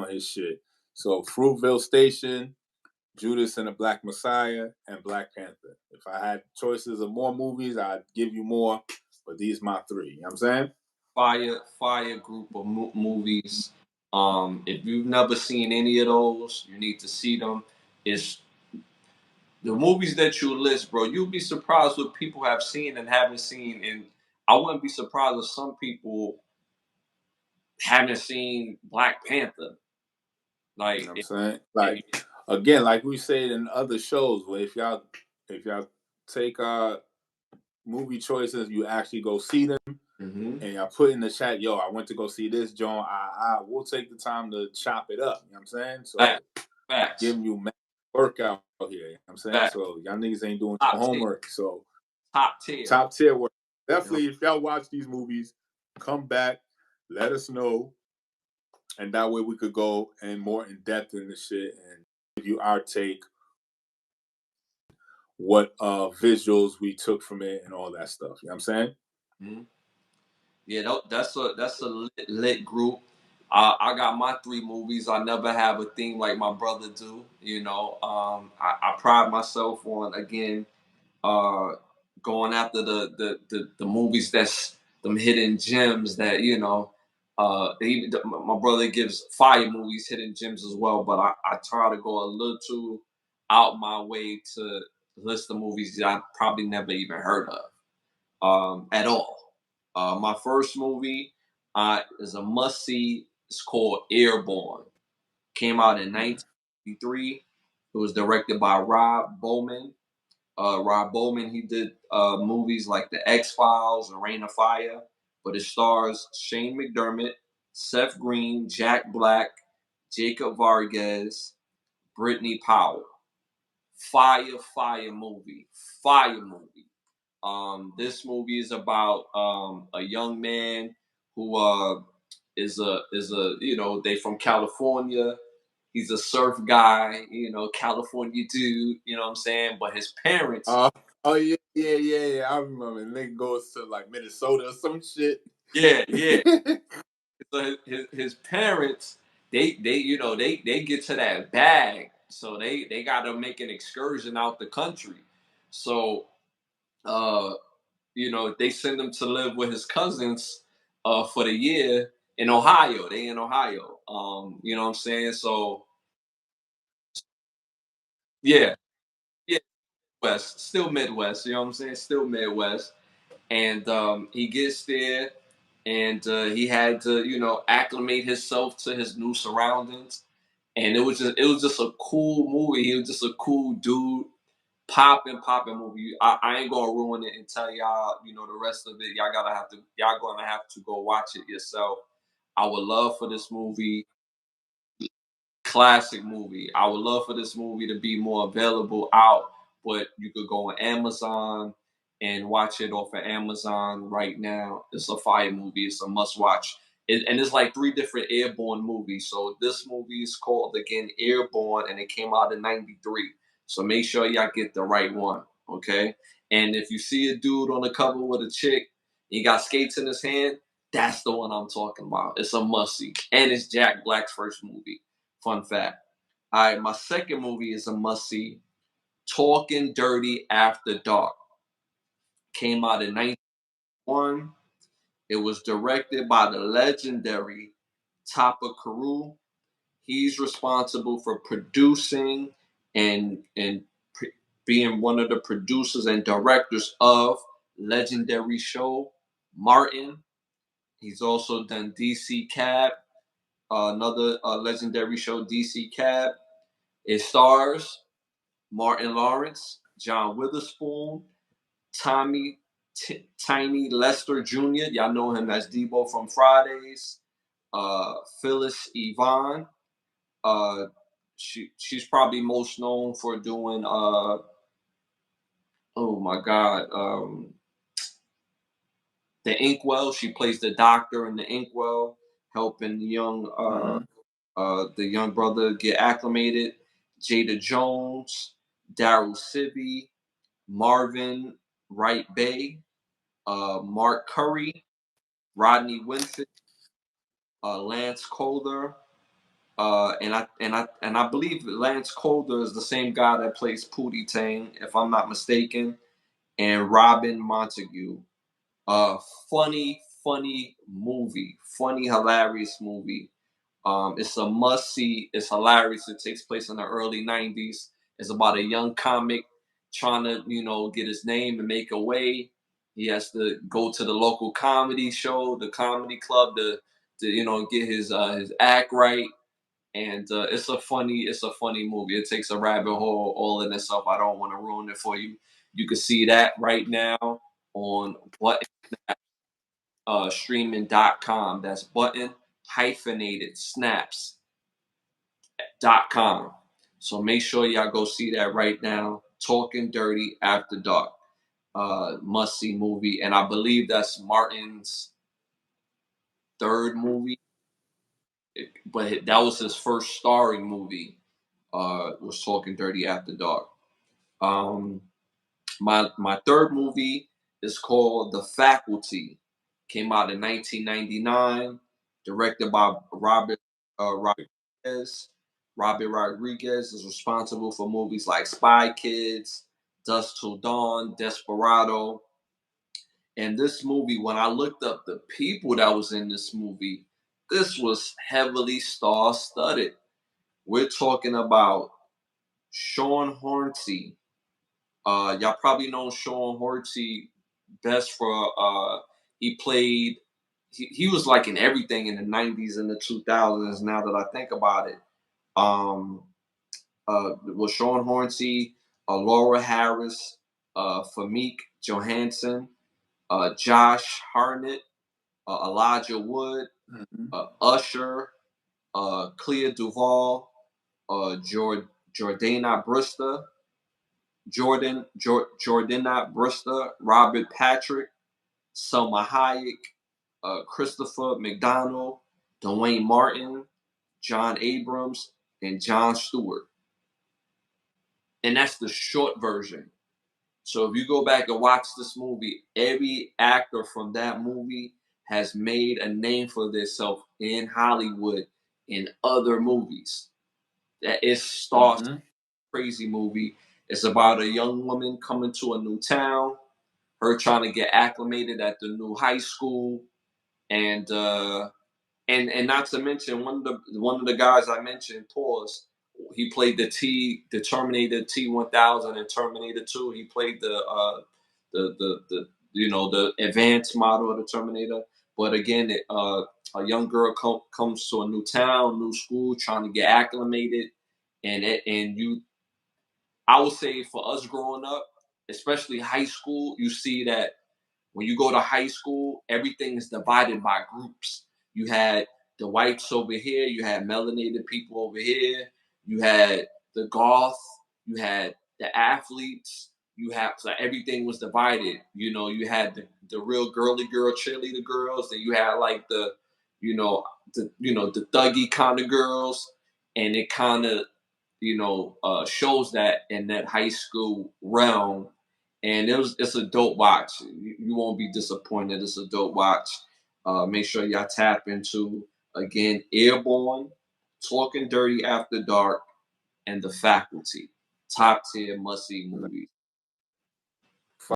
on his shit. So Fruitvale Station, Judas and the Black Messiah, and Black Panther. If I had choices of more movies, I'd give you more, but these my three. You know what I'm saying? Fire group of movies. If you've never seen any of those, you need to see them. It's the movies that you list, bro. You'll be surprised what people have seen and haven't seen, and I wouldn't be surprised if some people haven't seen Black Panther. Like, you know what I'm saying? Like, again, like we said in other shows, where if y'all take movie choices, you actually go see them, and y'all put in the chat, yo, I went to go see this, John. I will take the time to chop it up. You know what I'm saying? So facts. giving you workout here. You know what I'm saying? Facts. So y'all niggas ain't doing Top your homework. So top tier work. Definitely, if y'all watch these movies, come back, let us know, and that way we could go and more in depth in the shit and give you our take, what visuals we took from it and all that stuff. You know what I'm saying? Mm-hmm. Yeah, that's a lit group. I got my three movies. I never have a thing like my brother do. You know, I pride myself on, again, going after the movies that's them hidden gems that, you know, my brother gives fire movies hidden gems as well, but I try to go a little out my way to list the movies that I probably never even heard of at all. My first movie is a must see. It's called Airborne. Came out in 1983. It was directed by Rob Bowman. Rob Bowman, he did movies like The X-Files and Reign of Fire, but it stars Shane McDermott, Seth Green, Jack Black, Jacob Vargas, Brittany Powell. Fire movie. Fire movie. This movie is about a young man who is a you know, they from California. He's a surf guy, you know, California dude, you know what I'm saying? But his parents. Oh yeah. I remember. Nigga goes to like Minnesota or some shit. Yeah. So his parents, they you know, they get to that bag, so they got to make an excursion out the country. So you know, they send him to live with his cousins for the year in Ohio. They in Ohio. You know what I'm saying? So yeah, West, still Midwest. You know what I'm saying? Still Midwest. And he gets there, and he had to, you know, acclimate himself to his new surroundings. And it was just a cool movie. He was just a cool dude. Popping movie. I ain't gonna ruin it and tell y'all, you know, the rest of it. Y'all gonna have to go watch it yourself. I would love for this movie, classic movie. I would love for this movie to be more available out, but you could go on Amazon and watch it off of Amazon right now. It's a fire movie. It's a must watch. And it's like three different Airborne movies. So this movie is called, again, Airborne, and it came out in '93. So make sure y'all get the right one, okay? And if you see a dude on the cover with a chick, he got skates in his hand, that's the one I'm talking about. It's a must-see. And it's Jack Black's first movie. Fun fact. All right, my second movie is a must-see. Talking Dirty After Dark. Came out in 1991. It was directed by the legendary Tapa Carew. He's responsible for producing and being one of the producers and directors of legendary show Martin. He's also done DC Cab, another legendary show, DC Cab. It stars Martin Lawrence, John Witherspoon, Tiny Lester Jr. Y'all know him as Debo from Fridays. Phyllis Yvonne. She's probably most known for doing oh my God, the Inkwell. She plays the doctor in the Inkwell, helping the young brother get acclimated. Jada Jones, Daryl Sibby, Marvin Wright Bay, Mark Curry, Rodney Winfrey, Lance Calder, And I believe Lance Calder is the same guy that plays Pootie Tang, if I'm not mistaken, and Robin Montague. Funny movie, funny, hilarious movie. It's a must see. It's hilarious. It takes place in the early '90s. It's about a young comic trying to, get his name and make a way. He has to go to the local comedy show, the comedy club, to get his act right. And it's a funny movie. It takes a rabbit hole all in itself. I don't want to ruin it for you. You can see that right now on streaming.com. That's button hyphenated snaps.com. So make sure y'all go see that right now. Talking Dirty After Dark. Must see movie. And I believe that's Martin's third movie. But that was his first starring movie. Was Talking Dirty After Dark. My third movie is called The Faculty. Came out in 1999, directed by Robert Rodriguez. Robert Rodriguez is responsible for movies like Spy Kids, Dusk Till Dawn, Desperado. And this movie, when I looked up the people that was in this movie, this was heavily star-studded. We're talking about Sean Hornsey. Y'all probably know Sean Hornsey best for he was like in everything in the 90s and the 2000s, now that I think about it. Was Sean Hornsey, Laura Harris, Famke Johansson, Josh Hartnett, Elijah Wood, Usher, Clea Duvall, Jordana Brewster, Jordana Brewster, Robert Patrick, Selma Hayek, Christopher McDonald, Dwayne Martin, John Abrams, and Jon Stewart. And that's the short version. So if you go back and watch this movie, every actor from that movie has made a name for themselves in Hollywood in other movies. That is starts crazy movie. It's about a young woman coming to a new town, her trying to get acclimated at the new high school, and not to mention one of the guys I mentioned, pause. He played the Terminator T-1000 and Terminator 2. He played the advanced model of the Terminator. But again, a young girl comes to a new town, new school, trying to get acclimated, I would say for us growing up, especially high school, you see that when you go to high school, everything is divided by groups. You had the whites over here, you had melanated people over here, you had the goth, you had the athletes, so everything was divided. You had the real girly girl cheerleader girls, and you had like the thuggy kind of girls, and it kind of shows that in that high school realm. And it's a dope watch. You won't be disappointed. It's a dope watch. Make sure y'all tap into, again, Airborne, Talking Dirty After Dark, and The Faculty. Top tier must-see movies.